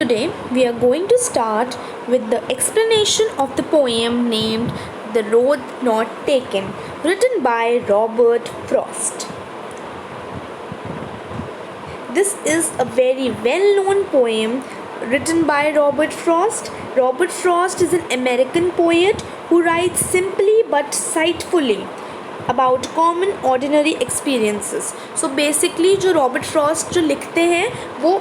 Today we are going to start with the explanation of the poem named The Road Not Taken, written by Robert Frost. This is a very well known poem written by Robert Frost. Robert Frost is an American poet who writes simply but sightfully about common ordinary experiences. So basically जो Robert Frost जो लिखते हैं वो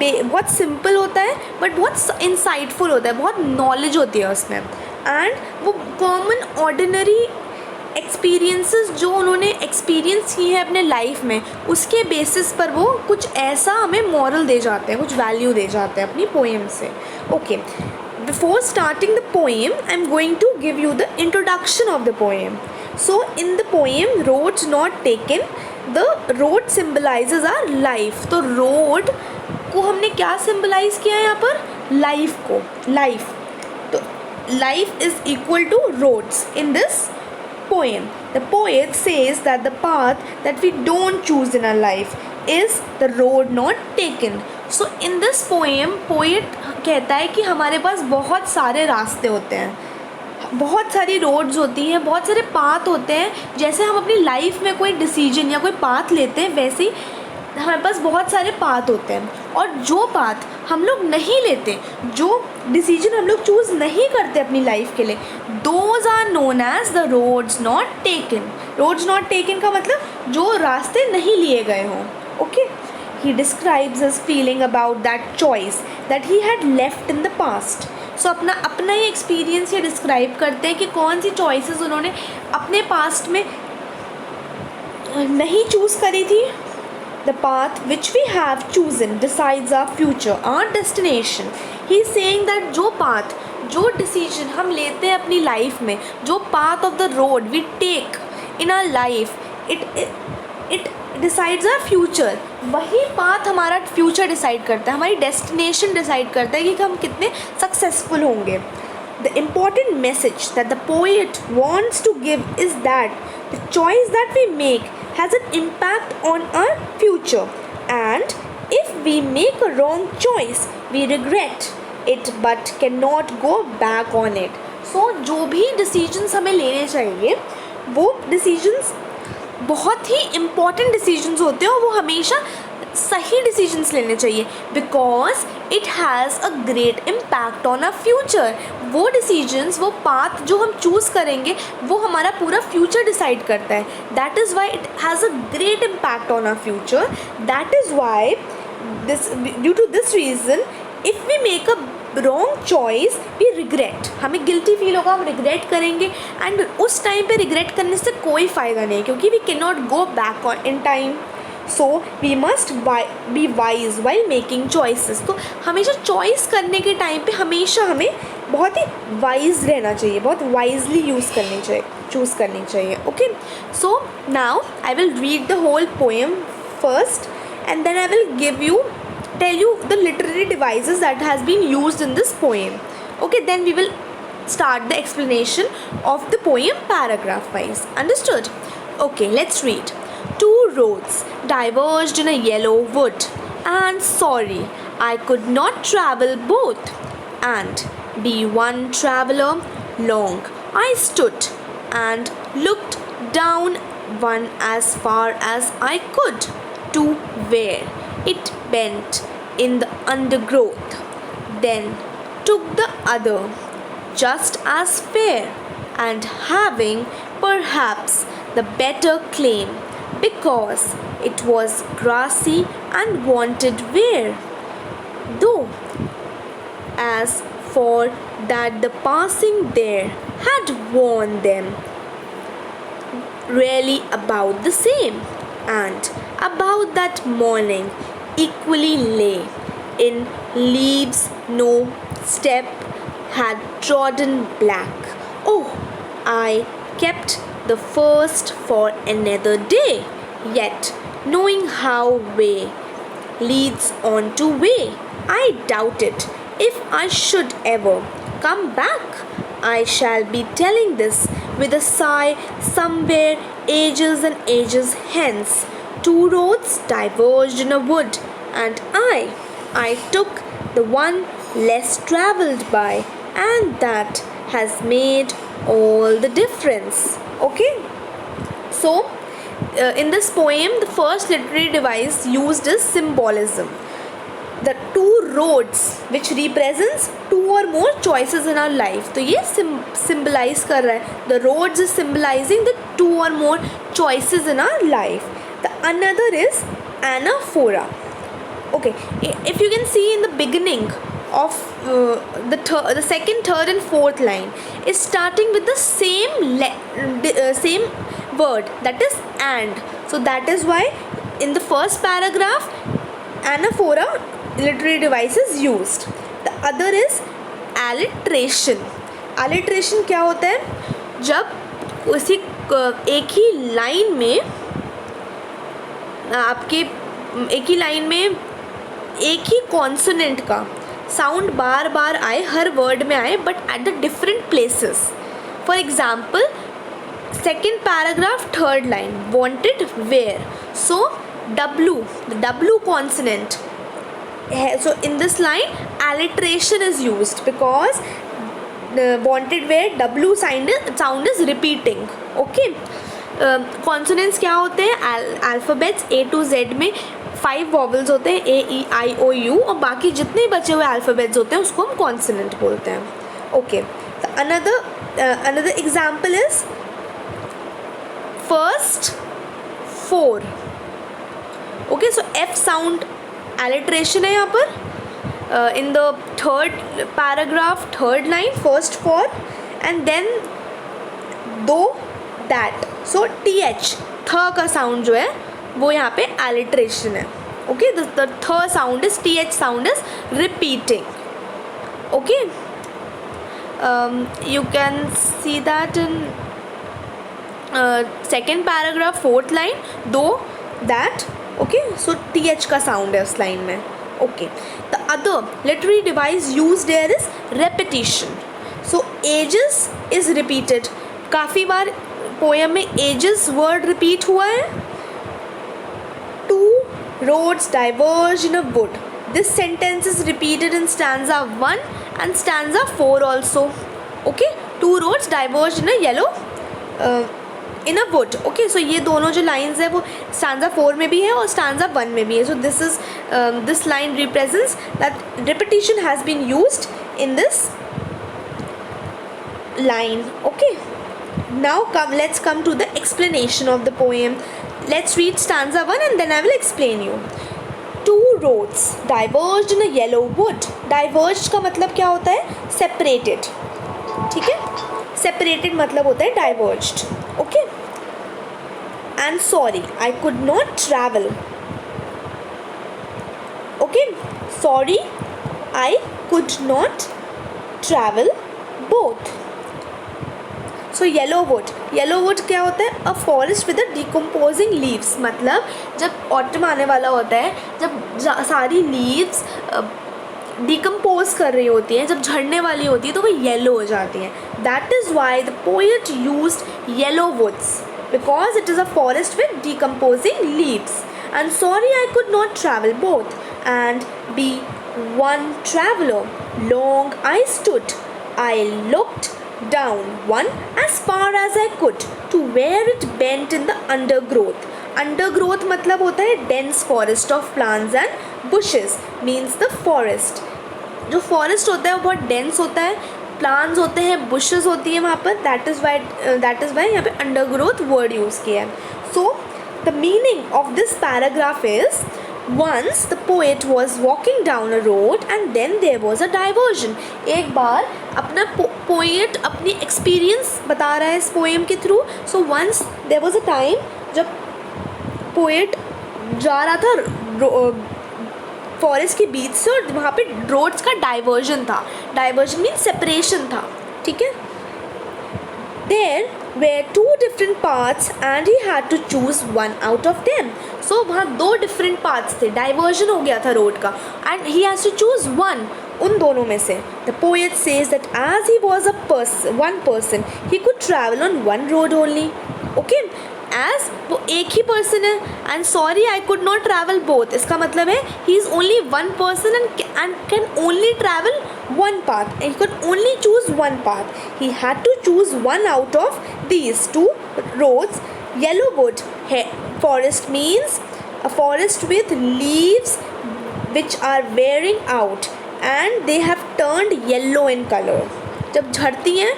बहुत simple होता है but बहुत insightful होता है, बहुत नॉलेज होती है उसमें. एंड वो कॉमन ऑर्डिनरी एक्सपीरियंसेस जो उन्होंने एक्सपीरियंस किए हैं अपने लाइफ में, उसके बेसिस पर वो कुछ ऐसा हमें मॉरल दे जाते हैं, कुछ वैल्यू दे जाते हैं अपनी पोएम से. Okay, before starting the poem I am going to give you the introduction of the poem. So in the poem roads not taken, the road symbolizes our life. तो road को हमने क्या symbolize किया है यहाँ पर? Life को. Life. तो life is equal to roads in this poem. The poet says that the path that we don't choose in our life is the road not taken. So in this poem poet कहता है कि हमारे पास बहुत सारे रास्ते होते हैं, बहुत सारी रोड्स होती हैं, बहुत सारे पाथ होते हैं. जैसे हम अपनी लाइफ में कोई डिसीजन या कोई पाथ लेते हैं, वैसे ही हमारे पास बहुत सारे पाथ होते हैं. और जो पाथ हम लोग नहीं लेते, जो डिसीजन हम लोग चूज़ नहीं करते अपनी लाइफ के लिए, those are known as the roads not taken. Roads not taken का मतलब जो रास्ते नहीं लिए गए हों. Okay, he describes his feeling about that choice that he had left in the past. So अपना ही एक्सपीरियंस ये डिस्क्राइब करते हैं कि कौन सी चॉइसेस उन्होंने अपने पास्ट में नहीं चूज़ करी थी. The path which we have chosen decides our future, our destination. He is saying that जो पाथ, जो डिसीजन हम लेते हैं अपनी लाइफ में, जो path of the road we take in our life, it decides our future. वही path हमारा फ्यूचर डिसाइड करता है, हमारी डेस्टिनेशन डिसाइड करता है कि हम कितने सक्सेसफुल होंगे. The important message that the poet wants to give is that the choice that we make has an impact on our future, and if we make a wrong choice we regret it but can not go back on it. So जो भी decisions हमें लेने चाहिए वो decisions बहुत ही important decisions होते हैं और वो हमेशा सही डिसीजंस लेने चाहिए, because it has a great impact on our future. वो डिसीजंस, वो पाथ जो हम चूज़ करेंगे वो हमारा पूरा फ्यूचर डिसाइड करता है. That is why it has a great impact on our future. That is why this, due to this reason, if we make a wrong choice we regret, हमें guilty feel होगा, हम regret करेंगे. And उस time पे regret करने से कोई फ़ायदा नहीं, क्योंकि we can not go back on in time. So we must be wise while making choices. तो हमेशा चॉइस करने के टाइम पे हमेशा हमें बहुत ही वाइज रहना चाहिए, बहुत वाइजली चूज़ करनी चाहिए. Okay, so now I will read the whole poem first and then I will tell you the literary devices that has been used in this poem. Okay, then we will start the explanation of the poem paragraph wise. Understood? Okay, let's read. Two roads diverged in a yellow wood, and sorry, I could not travel both, and be one traveler long. I stood and looked down one as far as I could to where it bent in the undergrowth, then took the other just as fair, and having perhaps the better claim, because it was grassy and wanted wear. Though as for that the passing there had warned them really about the same, and about that morning equally lay in leaves no step had trodden black. Oh, I kept the first for another day, yet knowing how way leads on to way, I doubted if I should ever come back. I shall be telling this with a sigh somewhere ages and ages hence. Two roads diverged in a wood, and I took the one less traveled by, and that has made all the difference. Okay, so in this poem the first literary device used is symbolism. The two roads which represents two or more choices in our life, तो ये symbolize कर रहा है. The roads is symbolizing the two or more choices in our life. The another is anaphora. Okay, if you can see in the beginning of the second, third and fourth line is starting with the same word, that is and. So that is why in the first paragraph anaphora literary device is used. The other is alliteration. Alliteration क्या होता है? जब उसी एक ही line में आपके एक ही line में एक ही कॉन्सोनेंट का साउंड बार बार आए, हर वर्ड में आए, but at the different places. For example second paragraph third line, wanted where, so W, the W consonant. So in this line alliteration is used because the wanted where W sound is repeating. Okay, consonants क्या होते हैं? Alphabets A to Z में 5 vowels होते हैं, A E I O U, और बाकी जितने बचे हुए alphabets होते हैं उसको हम consonant बोलते हैं. Okay, so another example is first 4. Okay, so F sound alliteration है यहाँ पर. In the third paragraph third line first 4, and then though that, so TH th का sound जो है वो यहाँ पे alliteration है. Okay, the th sound is TH sound is repeating. Okay, you can see that in second paragraph fourth line, though that. Okay, so TH का sound है उस line में. Okay, the other literary device used there is repetition. So ages is repeated. काफ़ी बार poem में ages word repeat हुआ है. Two roads diverge in a wood. This sentence is repeated in stanza 1 and stanza 4 also. Okay, two roads diverge in a yellow in a wood. Okay, so ये दोनों जो lines है वो stanza 4 में भी है और stanza 1 में भी है. So this line represents that repetition has been used in this line. Okay, now let's come to the explanation of the poem. Let's read stanza 1 and then I will explain you. Two roads diverged in a yellow wood. Diverged का मतलब क्या होता है? Separated. ठीक है, separated मतलब होता है diverged. Okay, and sorry I could not travel. Okay, sorry I could not travel both. So yellow wood क्या होता है? A forest with a decomposing leaves. मतलब जब autumn आने वाला होता है, जब सारी leaves डिकम्पोज कर रही होती हैं, जब झड़ने वाली होती है तो वो येलो हो जाती हैं. That is why the poet used yellow woods, because it is a forest with decomposing leaves. And sorry I could not travel both and be one traveller long I stood I looked down one as far as I could to where it bent in the undergrowth. Undergrowth मतलब होता है dense forest of plants and bushes, means the forest. जो forest होता है वो बहुत dense होता है, plants होते हैं, bushes होती है वहाँ पर. that is why यहाँ पे undergrowth word use किया है. So the meaning of this paragraph is, once the poet was walking down a road and then there was a diversion. एक बार अपना poet अपनी experience बता रहा है इस poem के through. So once there was a time जब poet जा रहा था फॉरेस्ट के बीच से और वहाँ पे रोड्स का डाइवर्जन था. डाइवर्जन मीन सेपरेशन था. ठीक है, there were two different paths and he had to choose one out of them. So वहाँ दो different paths थे, डाइवर्जन हो गया था रोड का, and he has to choose one उन दोनों में से. The poet says that as he was one person he could travel on one road only. Okay, as वो एक ही पर्सन है. And sorry I could not travel both, इसका मतलब है he is only one person and can only travel one path, and he could only choose one path. He had to choose one out of these two roads. Yellowwood forest means a forest with leaves which are wearing out and they have turned yellow in color. जब झड़ती हैं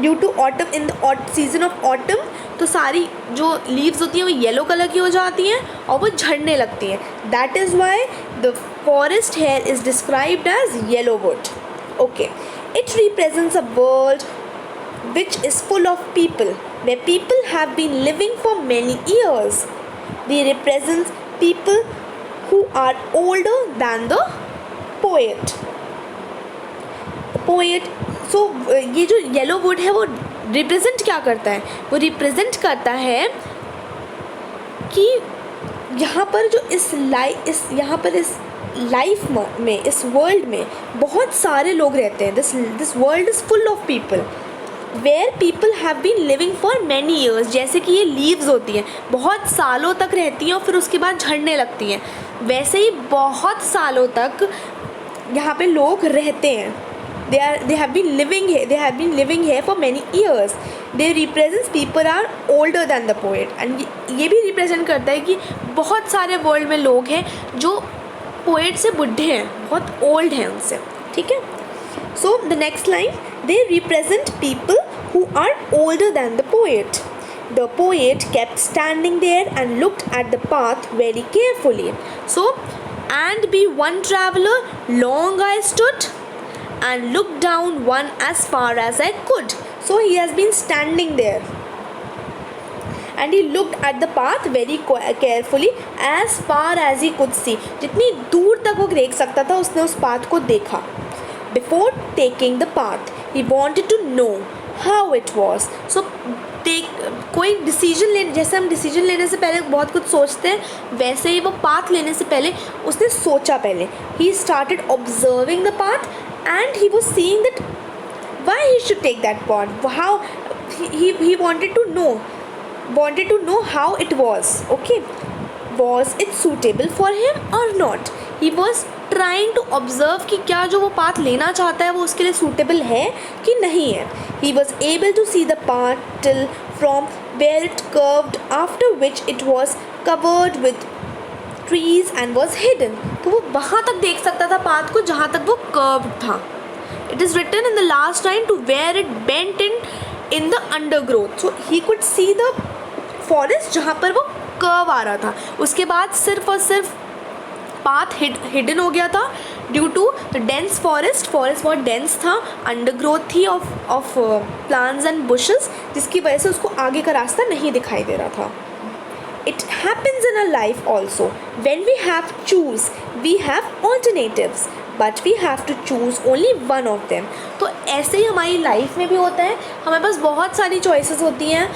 due to autumn, in the season of autumn, तो सारी जो leaves होती हैं वो yellow colour की हो जाती हैं और वो झड़ने लगती हैं. That is why the forest here is described as Yellowwood. Okay, it represents a world which is full of people, where people have been living for many years. They represent people who are older than the poet. So ये जो Yellowwood है वो represent क्या करता है? वो represent करता है कि यहाँ पर जो इस लाइफ में, इस वर्ल्ड में बहुत सारे लोग रहते हैं. This world is full of people where people have been living for many years. जैसे कि ये लीव्स होती हैं, बहुत सालों तक रहती हैं और फिर उसके बाद झड़ने लगती हैं, वैसे ही बहुत सालों तक यहाँ पे लोग रहते हैं. they have been living here for many years. They represents people are older than the poet. And ये भी रिप्रेजेंट करता है कि बहुत सारे वर्ल्ड में लोग हैं जो पोएट से बुढ़े हैं, बहुत ओल्ड हैं उनसे. ठीक है. So the next line, they represent people who are older than the poet. The poet kept standing there and looked at the path very carefully. So, and be one traveler, long I stood and looked down one as far as I could. So he has been standing there and he looked at the path very carefully as far as he could see. जितनी दूर तक वो देख सकता था उसने उस path को देखा. Before taking the path, he wanted to know how it was. So कोई डिसीजन लेने, जैसे हम डिसीजन लेने से पहले बहुत कुछ सोचते हैं, वैसे ही वो पाथ लेने से पहले उसने सोचा पहले. He started observing the path and he was seeing that why he should take that path, how he wanted to know how it was. Okay, was it suitable for him or not? He was trying to observe कि क्या जो वो path लेना चाहता है वो उसके लिए suitable है कि नहीं है. He was able to see the path till from where it curved, after which it was covered with trees and was hidden. तो वो वहाँ तक देख सकता था पाथ को जहाँ तक वो कर्व्ड था. It is written in the last line to where it bent in the undergrowth. So he could see the forest जहाँ पर वो कर्व आ रहा था. उसके बाद सिर्फ और सिर्फ पाथ हिडन हो गया था due to the dense forest बहुत डेंस था, अंडरग्रोथ थी ऑफ प्लांट्स एंड बुशेस, जिसकी वजह से उसको आगे का रास्ता नहीं दिखाई दे रहा था. It happens in our life also. When we have choose, we have alternatives, but we have to choose only one of them. तो ऐसे ही हमारी लाइफ में भी होता है, हमारे पास बहुत सारी चॉइसेस होती हैं,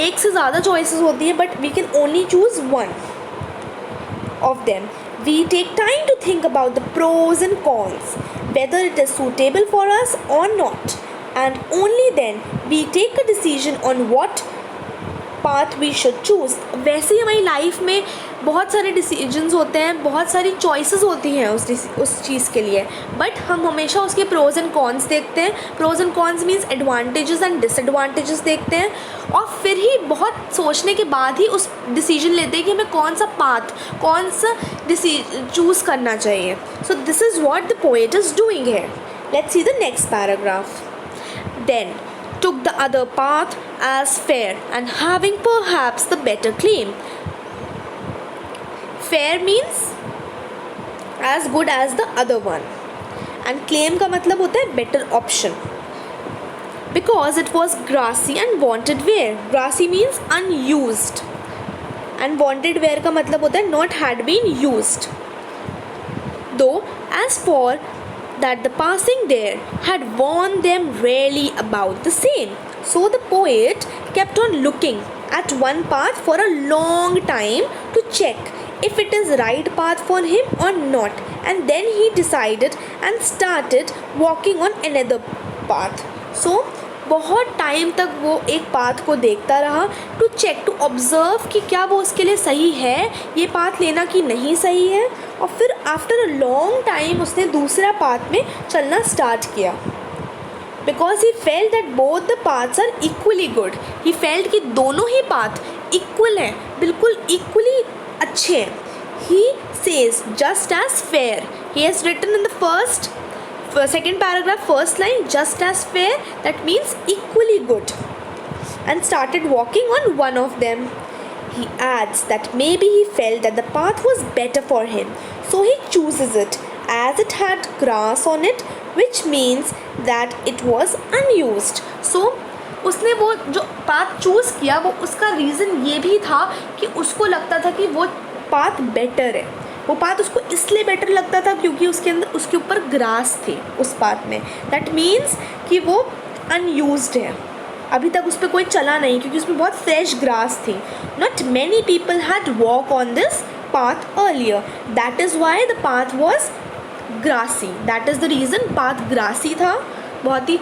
एक से ज़्यादा चॉइसेस होती हैं, but we can only choose one of them. We take time to think about the pros and cons, whether it is suitable for us or not, and only then we take a decision on what path we should choose. वैसे ही हमारी life में बहुत सारे decisions होते हैं, बहुत सारी choices होती हैं उस चीज़ के लिए, बट हम हमेशा उसके प्रोज एंड कॉन्स देखते हैं. Pros and cons means advantages and disadvantages देखते हैं और फिर ही बहुत सोचने के बाद ही उस डिसीजन लेते हैं कि हमें कौन सा पाथ, कौन सा चूज़ करना चाहिए. So this is what the poet is doing here. Let's see the next paragraph. Then took the other path as fair and having perhaps the better claim. Fair means as good as the other one, and claim का मतलब होता है better option. Because it was grassy and wanted wear. Grassy means unused and wanted wear का मतलब होता है not had been used. Though as for that the passing there had warned them really about the same. So the poet kept on looking at one path for a long time to check if it is right path for him or not, and then he decided and started walking on another path. So बहुत time तक वो एक path को देखता रहा to check, to observe कि क्या वो उसके लिए सही है ये पाथ लेना कि नहीं सही है, और फिर आफ्टर अ लॉन्ग टाइम उसने दूसरा पाथ में चलना स्टार्ट किया। Because he felt that both the paths are equally good, he felt कि दोनों ही पाथ इक्वल हैं, बिल्कुल इक्वली अच्छे हैं। He says just as fair, he has written in the second paragraph first line, just as fair, that means equally good, and started walking on one of them. He adds that maybe he felt that the path was better for him, so he chooses it as it had grass on it, which means that it was unused. So उसने वो जो path choose किया वो उसका reason ये भी था कि उसको लगता था कि वो पाथ बेटर है। वो पाथ उसको इसलिए बेटर लगता था क्योंकि उसके अंदर उसके ऊपर ग्रास थे उस पाथ में। दैट मीन्स कि वो अनयूज्ड है, अभी तक उस पर कोई चला नहीं क्योंकि उसमें बहुत फ्रेश ग्रास थी। Not many people had walk on this path earlier, that is why the path was grassy, that is the reason path grassy था, बहुत ही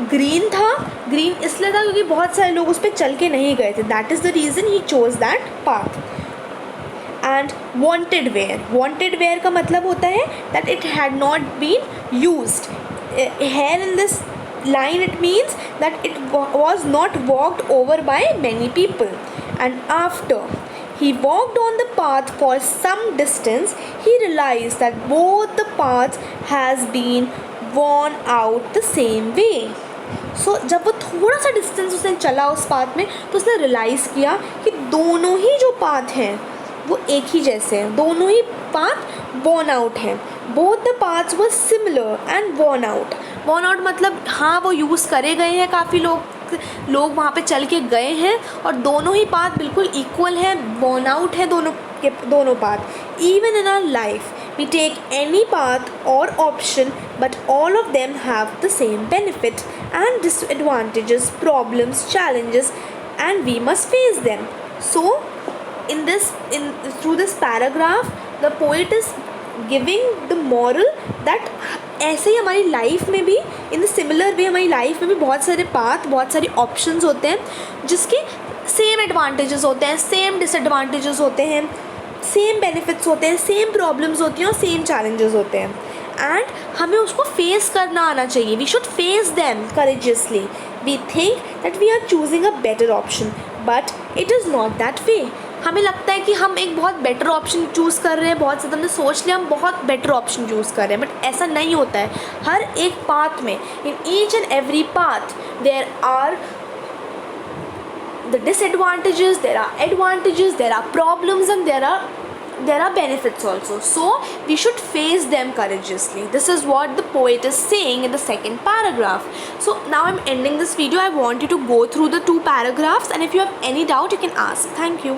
ग्रीन था। ग्रीन इसलिए था क्योंकि बहुत सारे लोग उस पर चल के नहीं गए थे, that is the reason he chose that path. And wanted wear का मतलब होता है that it had not been used. Here in this line it means that it was not walked over by many people. And after he walked on the path for some distance, he realized that both the paths has been worn out the same way. So जब वो थोड़ा सा distance उसने चला उस path में तो उसने रियलाइज़ किया कि दोनों ही जो पाथ हैं वो एक ही जैसे हैं, दोनों ही पाथ worn out हैं। Both the paths were similar and worn out. worn out मतलब हाँ वो यूज़ करे गए हैं, काफ़ी लोग वहाँ पे चल के गए हैं, और दोनों ही पाथ बिल्कुल इक्वल हैं, worn out है दोनों path. Even in our life we take any path or option, but all of them have the same benefit and disadvantages, problems, challenges, and we must face them. So through this paragraph the poet is giving the moral that ऐसे ही हमारी life में भी in the similar way हमारी life में भी बहुत सारे path, बहुत सारे ऑप्शंस होते हैं जिसके सेम एडवांटेजेस होते हैं, सेम डिसएडवांटेजेस होते हैं, सेम बेनिफिट्स होते हैं, सेम प्रॉब्लम्स होती हैं और सेम चैलेंजेस होते हैं। एंड हमें उसको फेस करना आना चाहिए। We should face them courageously. We think that we are choosing a better option, but it is not that way. हमें लगता है कि हम एक बहुत बेटर ऑप्शन चूज़ कर रहे हैं, बहुत ज़्यादा हमने सोच लिया हम बहुत बेटर ऑप्शन चूज़ कर रहे हैं, बट ऐसा नहीं होता है। हर एक पाथ में, in each and every path there are the disadvantages, there are advantages, there are problems, and there are benefits also. So we should face them courageously. This is what the poet is saying in the second paragraph. So now I'm ending this video. I want you to go through the two paragraphs, and if you have any doubt you can ask. Thank you.